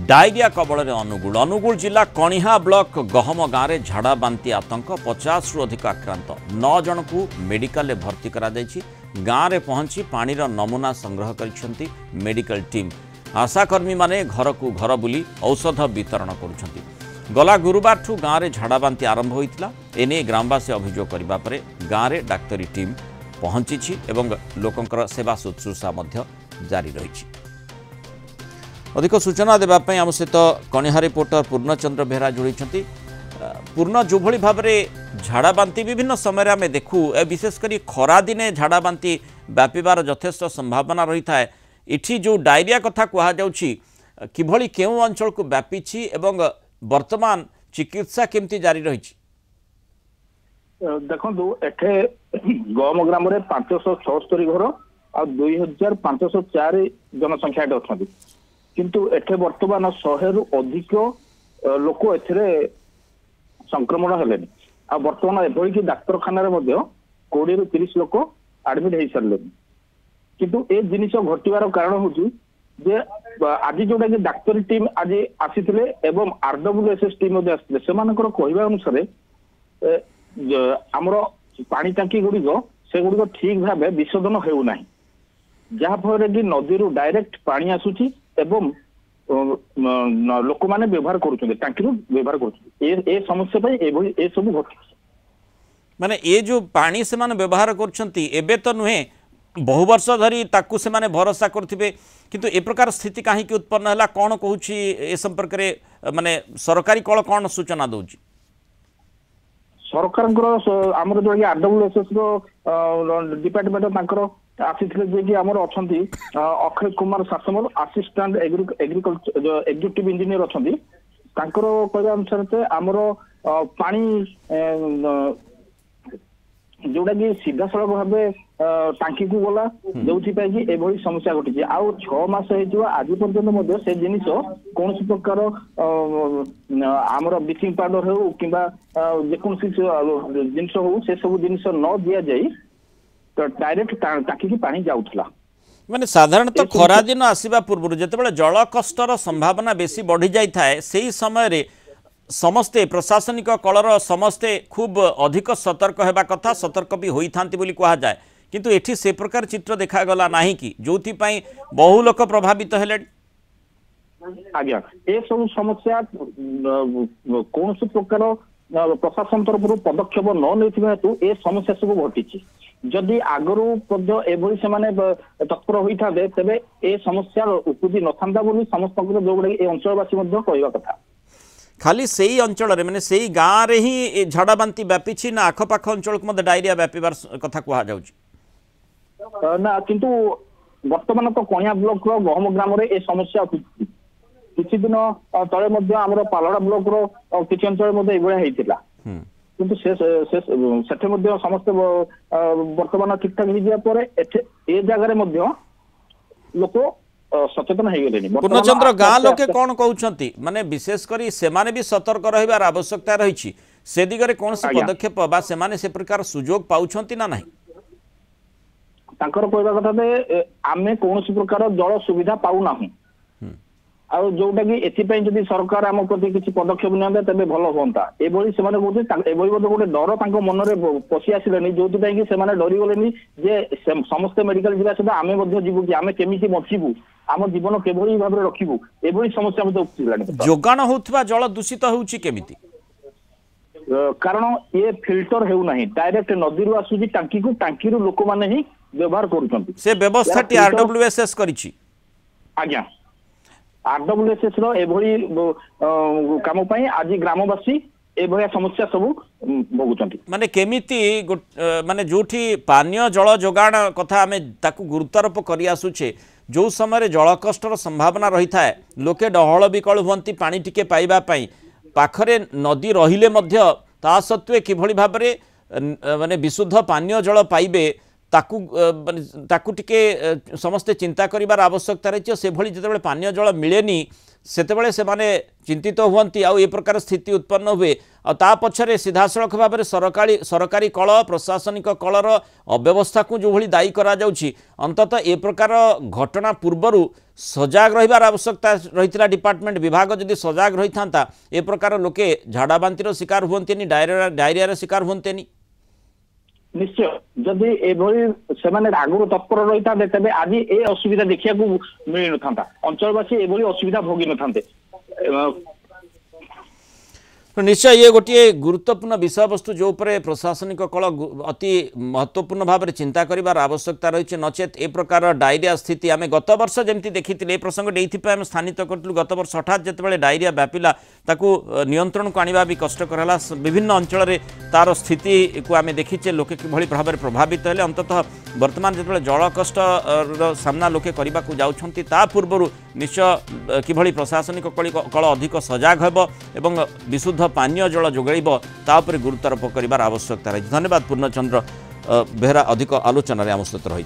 Diarrhoea कबल अनुगुल अनुगुल जिला कणिहा block गहम गाँव में झाड़ा बांती आतंक 50 रु अधिक आक्रांत 9 जन को मेडिकल में भर्ती करा गाँव में पहुंची पानी नमूना संग्रह कर मेडिकल टीम आशाकर्मी माने घर को घर बुली औषध वितरण कर गला गुरुवार ठू गाँव में झाड़ा बांती आरंभ होता एने ग्रामवासी अभियोग करने पर गाँव में डाक्तरी टीम पहुंची एवं लोकंकर सेवा शुश्रूषा जारी रही। अधिक सूचना देवाई आम सहित कणिहा रिपोर्टर पूर्णचंद्र बेहरा जोड़ी पूर्ण जो भाव में झाड़ा बांती विभिन्न समय आम देखू विशेषकर खरा दिने झाड़ा बांती व्यापार यथेष्ट संभावना रही है। इठी जो डायरिया कथा कहुच्छी किभली केउं अंचल को व्यापी एवं वर्तमान चिकित्सा केमती जारी रही। देखो एठे गम ग्राम 576 घर आ 2504 जनसंख्या अच्छा किंतु एठे वर्तमान 100 रु अधिक लोक एथिरे संक्रमण हेले आ वर्तमान एभली कि डाक्तरखाना 20 रु 30 लोक एडमिट हो सारे किंतु ए जिनिस घटिवार कारण हूँ जे आज जोटा कि डाक्तरी टीम आज आसीथिले एवं आरडब्ल्यूएसएस टीम आसीथिले सेमानकर कहवा अनुसार आमर पानी टांकी गुड़िक से गुड़िक ठीक भाव विशोधन होना जहाँफल कि नदी रु डायरेक्ट पानी आसूची एवं लोक माने व्यवहार करुछन टांकी व्यवहार कर समस्या ए सब घट माने ये जो पानी से माने व्यवहार करछंती एबे तो नुहे बहु वर्ष धरी ताकू से माने भरोसा करथिबे किंतु ए प्रकार स्थिति काहे कि उत्पन्न हला कोन कहूची ए संपर्क रे माने सरकारी कळ कोन सूचना दोची सरकार आमर जो आरडब्ल्यूएसएस रो डिपार्टमेंट तांकर आसीथिले जे कि आमर अछंती Akshay Kumar Sasmal assistant agriculture executive engineer अछंती तांकर कहवा अनुसार से आमर पानी जोटा कि सीधा सड़क भाव टांकी को गला जो एभली समस्या घटी आउ 6 मास आज पर्यटन से जिनिस कौन प्रकार आमर ब्लीचिंग पाउडर हो कि जेको जिनस हो से सब जिनिस न दि जाए तो डायरेक्ट टांकी की पानी जाउथला माने साधारणतः खरा दिन आसीबा पूर्व जेतेबेले जल कष्टर संभावना बेसी बढ़ी जाई थाए सेही समय रे समस्ते प्रशासनिक कलर समस्ते खूब अधिक सतर्क होगा कथा सतर्क भी होई थांती बोली कहा जाए किंतु एठी से प्रकार चित्र देखा नाही कि जोथि पई बहु लोक प्रभावित हेले आज्ञा ए सब समस्या कौन से प्रकार प्रशासन तरफ पदक्षेप न लेथिबा हेतु ए समस्या सब घटी जदि आगरू एभली से तत्पर होता तेबे ए समस्या उपजी न था बोली समस्त जो ए अंचलवासी कहवा कथा खाली सेही अंचल माने सेही गाँव रे ही झाड़ा बांती व्यापी ना आखपाख अंचल को डायरिया व्यापार कथा कहा ना किंतु वर्तमान तो कणिया ब्लॉक रो गहम ग्राम रे ए समस्या किछि दिन तले आमर पालड़ा ब्लॉक रो किछि अंचल एभलिया हेतिला किंतु से समस्त वर्तमान ठीक ठाक हो पर ए जगह लोक सचेतन हो गले। पूर्णचंद्र गाँ लोके कौन कहते माने विशेषकर सेमाने भी सतर्क रहिबार आवश्यकता रही से दिगरे कौन से पदक्षेप बा सेमाने से प्रकार सुजोग पाउछंती ना नहीं तांकर कहवा कथा दे आमे कौन प्रकार जल सुविधा पाउ नाही आउ जोटा कि एथिपई जदि सरकार आम प्रति किसी पदक्षेप नियंते तेबे भलो होंता एभली सेमाने कहते एभली गोटे डर तांको मन रे पसी आसिलेनी जोथि पई कि सेमाने डरी गलेनी जे समस्त मेडिकल जिला सदा आमे मध्ये जीवु कि आमे केमिति बचिबु आम जीवन केभली भाव रे रखिबु एभली समस्या मध्ये उपसिलानी जोगान होतबा जल दूषित होउची केमिति कारण ये फिल्टर हेउ नाही डायरेक्ट नदी रु आसुची टांकी रु लोक माने ही व्यवहार करूछंती से व्यवस्था टी आरडब्ल्यूएसएस करिछि आज्ञा आरडब्ल्यूएसएस रो एभली काम पई आज ग्रामवासी एभलिया समस्या सब भोगुचंती माने केमिति माने जोठी पानीय जल जोगाण कथा आमे ताकू गुरुत्वारोप करि आसुछे जो समय जल कष्टर संभावना रही था लोके डहल विकल हुंती पानी टिके पाइबा पई पाखरे नदी रहिले मध्य ता सत्वे किभली भाव में माने विशुद्ध पानीय जल पाइबे ताकू टिके समस्ते चिंता करिबार आवश्यकता रही से भली जेतेबेले पानीय जल मिलेनी सेतेबेले सेमाने चिंतित हुअन्ति आउ ए प्रकार स्थिति उत्पन्न हुए आ ता पछरे सीधासळख भाव सरकारी कल प्रशासनिक कलर अव्यवस्था को जो भली दायी करा जाउछि अंततः ए प्रकार घटना पूर्वरु सजाग रहिबार आवश्यकता रहितला डिपार्टमेंट विभाग जदि सजाग रही था ए प्रकार लोके झाड़ा बांतिर शिकार हुअन्तेनी डायरिया शिकार हुअन्तेनी निश्चय जदि एभली सेमाने आगुर तत्पर रही था तेज आज ए असुविधा देखा मिल न था अंचलवासी एभली असुविधा भोगी न थांते निश्चय ये गोटे गुरुत्वपूर्ण विषय वस्तु जो उपरे प्रशासनिक कल अति महत्वपूर्ण भाव में चिंता करिवार आवश्यकता रही नचेत ए प्रकार डायरिया स्थिति आम गत वर्ष जमी देखी ए प्रसंग ये स्थानित करूँ गत वर्ष हठात जितेबाला डायरिया व्यापिला ताकू नियंत्रण को आनिबा भी कष्टकर है विभिन्न अंचल में तार स्थिति को आम देखीचे लोके किभली भाव में प्रभावित हेले अंततः वर्तमान जितेबाला जल कष्ट सामना लोके करने को जाउछंती ता पूर्व निश्चय किभली प्रशासनिक कल अधिक सजाग हेब एवं विशुद्ध पानीय जल जोगाइब ता उपरे गुरुत्वारोप करिवार आवश्यकता रही। धन्यवाद पूर्णचंद्र बेहरा अधिक आलोचन आम सहित रही।